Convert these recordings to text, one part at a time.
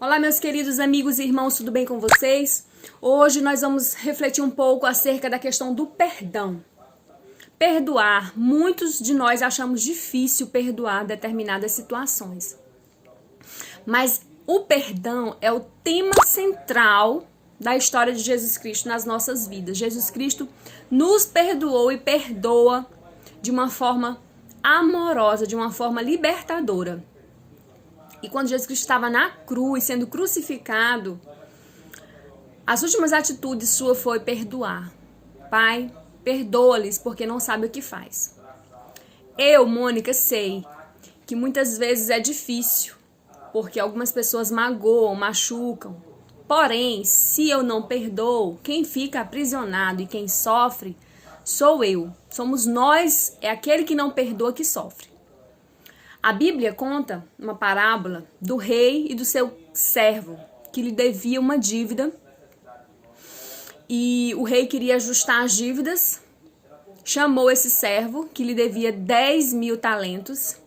Olá, meus queridos amigos e irmãos, tudo bem com vocês? Hoje nós vamos refletir um pouco acerca da questão do perdão. Perdoar. Muitos de nós achamos difícil perdoar determinadas situações. Mas o perdão é o tema central da história de Jesus Cristo nas nossas vidas. Jesus Cristo nos perdoou e perdoa de uma forma amorosa, de uma forma libertadora. E quando Jesus Cristo estava na cruz, sendo crucificado, as últimas atitudes suas foi perdoar. Pai, perdoa-lhes porque não sabe o que faz. Eu, Mônica, sei que muitas vezes é difícil, porque algumas pessoas magoam, machucam. Porém, se eu não perdoo, quem fica aprisionado e quem sofre sou eu. Somos nós, é aquele que não perdoa que sofre. A Bíblia conta uma parábola do rei e do seu servo, que lhe devia uma dívida. E o rei queria ajustar as dívidas, chamou esse servo, que lhe devia 10.000 talentos.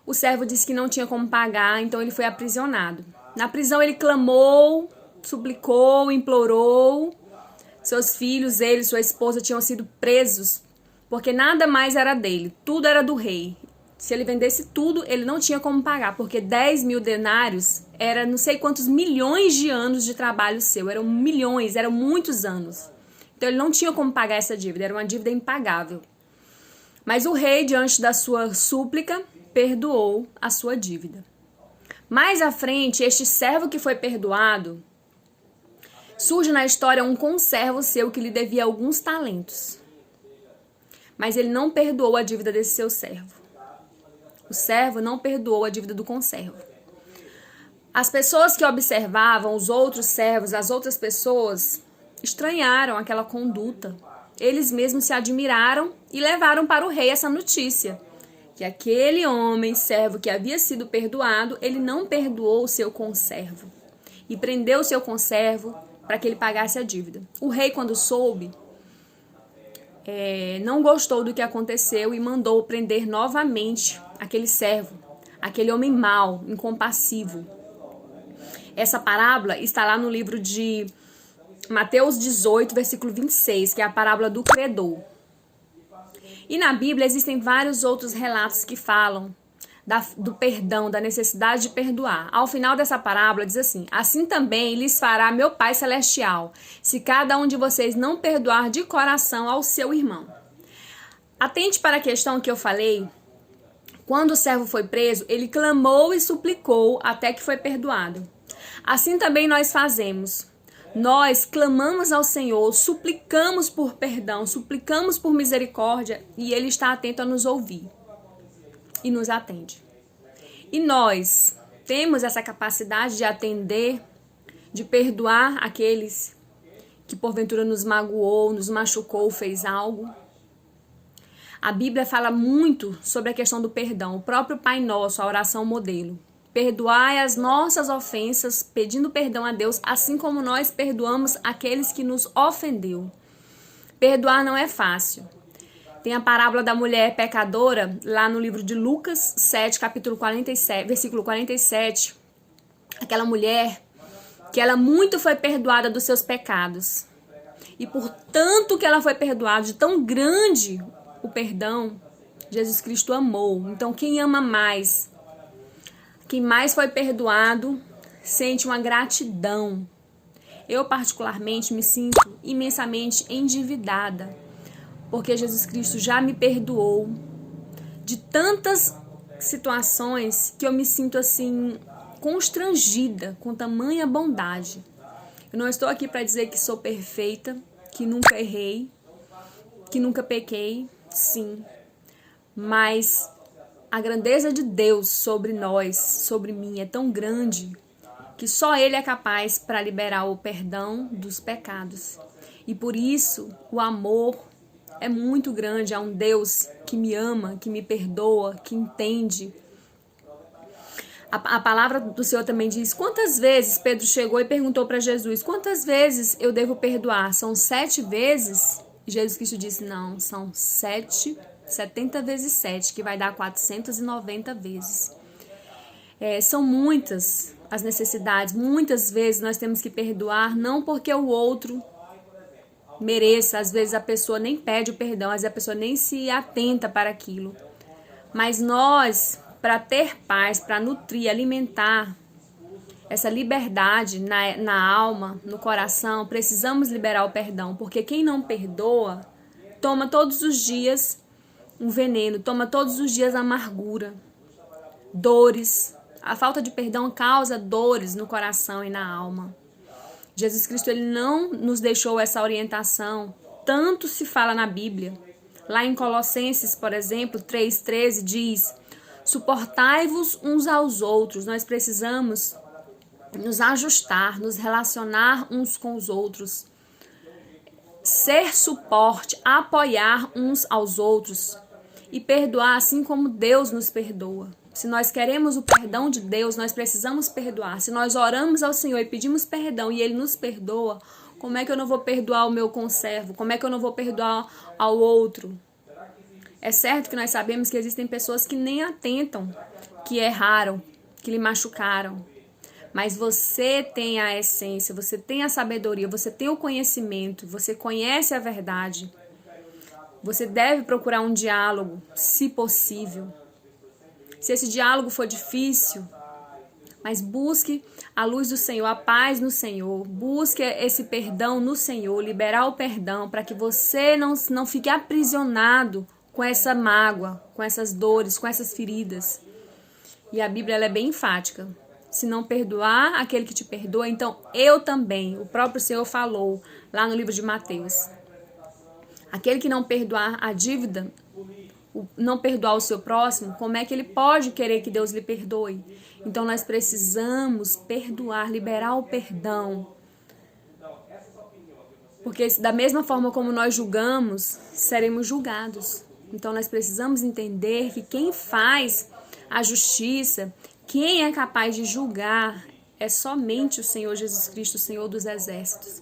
O servo disse que não tinha como pagar, então ele foi aprisionado. Na prisão ele clamou, suplicou, implorou. Seus filhos, ele e sua esposa tinham sido presos, porque nada mais era dele, tudo era do rei. Se ele vendesse tudo, ele não tinha como pagar, porque 10.000 denários era não sei quantos milhões de anos de trabalho seu, eram milhões, eram muitos anos. Então ele não tinha como pagar essa dívida, era uma dívida impagável. Mas o rei, diante da sua súplica, perdoou a sua dívida. Mais à frente, este servo que foi perdoado, surge na história um conservo seu que lhe devia alguns talentos. Mas ele não perdoou a dívida desse seu servo. O servo não perdoou a dívida do conservo. As pessoas que observavam os outros servos, as outras pessoas, estranharam aquela conduta. Eles mesmos se admiraram e levaram para o rei essa notícia. Que aquele homem, servo que havia sido perdoado, ele não perdoou o seu conservo. E prendeu o seu conservo para que ele pagasse a dívida. O rei, quando soube, não gostou do que aconteceu e mandou prender novamente aquele servo, aquele homem mau, incompassivo. Essa parábola está lá no livro de Mateus 18, versículo 26, que é a parábola do credor. E na Bíblia existem vários outros relatos que falam do perdão, da necessidade de perdoar. Ao final dessa parábola diz assim: assim também lhes fará meu Pai Celestial, se cada um de vocês não perdoar de coração ao seu irmão. Atente para a questão que eu falei. Quando o servo foi preso, ele clamou e suplicou até que foi perdoado. Assim também nós fazemos. Nós clamamos ao Senhor, suplicamos por perdão, suplicamos por misericórdia e Ele está atento a nos ouvir e nos atende. E nós temos essa capacidade de atender, de perdoar aqueles que porventura nos magoou, nos machucou, fez algo. A Bíblia fala muito sobre a questão do perdão. O próprio Pai Nosso, a oração modelo. Perdoai as nossas ofensas, pedindo perdão a Deus, assim como nós perdoamos aqueles que nos ofendeu. Perdoar não é fácil. Tem a parábola da mulher pecadora, lá no livro de Lucas 7, capítulo 47, versículo 47. Aquela mulher que ela muito foi perdoada dos seus pecados. E por tanto que ela foi perdoada, de tão grande o perdão, Jesus Cristo amou. Então quem ama mais, quem mais foi perdoado, sente uma gratidão. Eu particularmente me sinto imensamente endividada, porque Jesus Cristo já me perdoou de tantas situações que eu me sinto assim constrangida com tamanha bondade. Eu não estou aqui para dizer que sou perfeita, que nunca errei, que nunca pequei, sim. Mas a grandeza de Deus sobre nós, sobre mim, é tão grande que só Ele é capaz para liberar o perdão dos pecados. E por isso o amor é muito grande a um Deus que me ama, que me perdoa, que entende. A palavra do Senhor também diz, quantas vezes Pedro chegou e perguntou para Jesus, quantas vezes eu devo perdoar? São 7 vezes? E Jesus Cristo disse, não, são 70 vezes 7, que vai dar 490 vezes. São muitas as necessidades. Muitas vezes nós temos que perdoar, não porque o outro mereça. Às vezes a pessoa nem pede o perdão, às vezes a pessoa nem se atenta para aquilo. Mas nós, para ter paz, para nutrir, alimentar essa liberdade na alma, no coração, precisamos liberar o perdão. Porque quem não perdoa, toma todos os dias um veneno, toma todos os dias amargura, dores. A falta de perdão causa dores no coração e na alma. Jesus Cristo, ele não nos deixou essa orientação. Tanto se fala na Bíblia. Lá em Colossenses, por exemplo, 3,13 diz: suportai-vos uns aos outros. Nós precisamos nos ajustar, nos relacionar uns com os outros. Ser suporte, apoiar uns aos outros e perdoar assim como Deus nos perdoa. Se nós queremos o perdão de Deus, nós precisamos perdoar. Se nós oramos ao Senhor e pedimos perdão e Ele nos perdoa, como é que eu não vou perdoar o meu conservo? Como é que eu não vou perdoar ao outro? É certo que nós sabemos que existem pessoas que nem atentam, que erraram, que lhe machucaram. Mas você tem a essência, você tem a sabedoria, você tem o conhecimento, você conhece a verdade. Você deve procurar um diálogo, se possível. Se esse diálogo for difícil, mas busque a luz do Senhor, a paz no Senhor. Busque esse perdão no Senhor, liberar o perdão para que você não fique aprisionado com essa mágoa, com essas dores, com essas feridas. E a Bíblia ela é bem enfática. Se não perdoar aquele que te perdoa, então eu também. O próprio Senhor falou lá no livro de Mateus. Aquele que não perdoar a dívida, não perdoar o seu próximo, como é que ele pode querer que Deus lhe perdoe? Então nós precisamos perdoar, liberar o perdão. Porque da mesma forma como nós julgamos, seremos julgados. Então nós precisamos entender que quem faz a justiça, quem é capaz de julgar, é somente o Senhor Jesus Cristo, o Senhor dos Exércitos.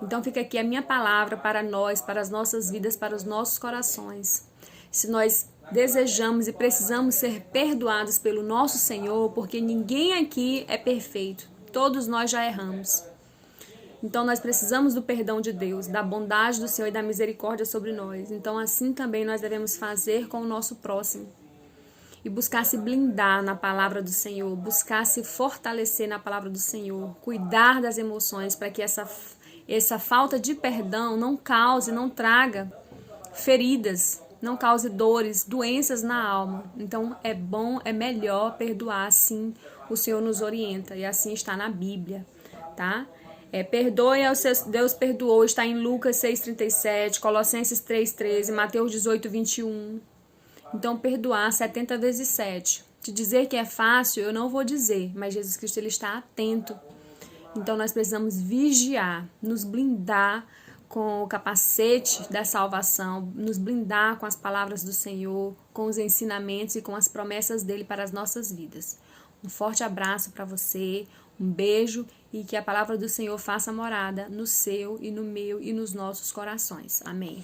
Então fica aqui a minha palavra para nós, para as nossas vidas, para os nossos corações. Se nós desejamos e precisamos ser perdoados pelo nosso Senhor, porque ninguém aqui é perfeito, todos nós já erramos. Então nós precisamos do perdão de Deus, da bondade do Senhor e da misericórdia sobre nós. Então assim também nós devemos fazer com o nosso próximo. E buscar se blindar na palavra do Senhor, buscar se fortalecer na palavra do Senhor, cuidar das emoções para que essa falta de perdão não cause, não traga feridas, não cause dores, doenças na alma. Então é bom, é melhor perdoar, assim o Senhor nos orienta e assim está na Bíblia, tá? Perdoe aos seus, Deus perdoou, está em Lucas 6,37, Colossenses 3,13, Mateus 18,21. Então perdoar 70 vezes 7. Te dizer que é fácil, eu não vou dizer, mas Jesus Cristo ele está atento. Então nós precisamos vigiar, nos blindar com o capacete da salvação, nos blindar com as palavras do Senhor, com os ensinamentos e com as promessas dele para as nossas vidas. Um forte abraço para você, um beijo e que a palavra do Senhor faça morada no seu e no meu e nos nossos corações. Amém.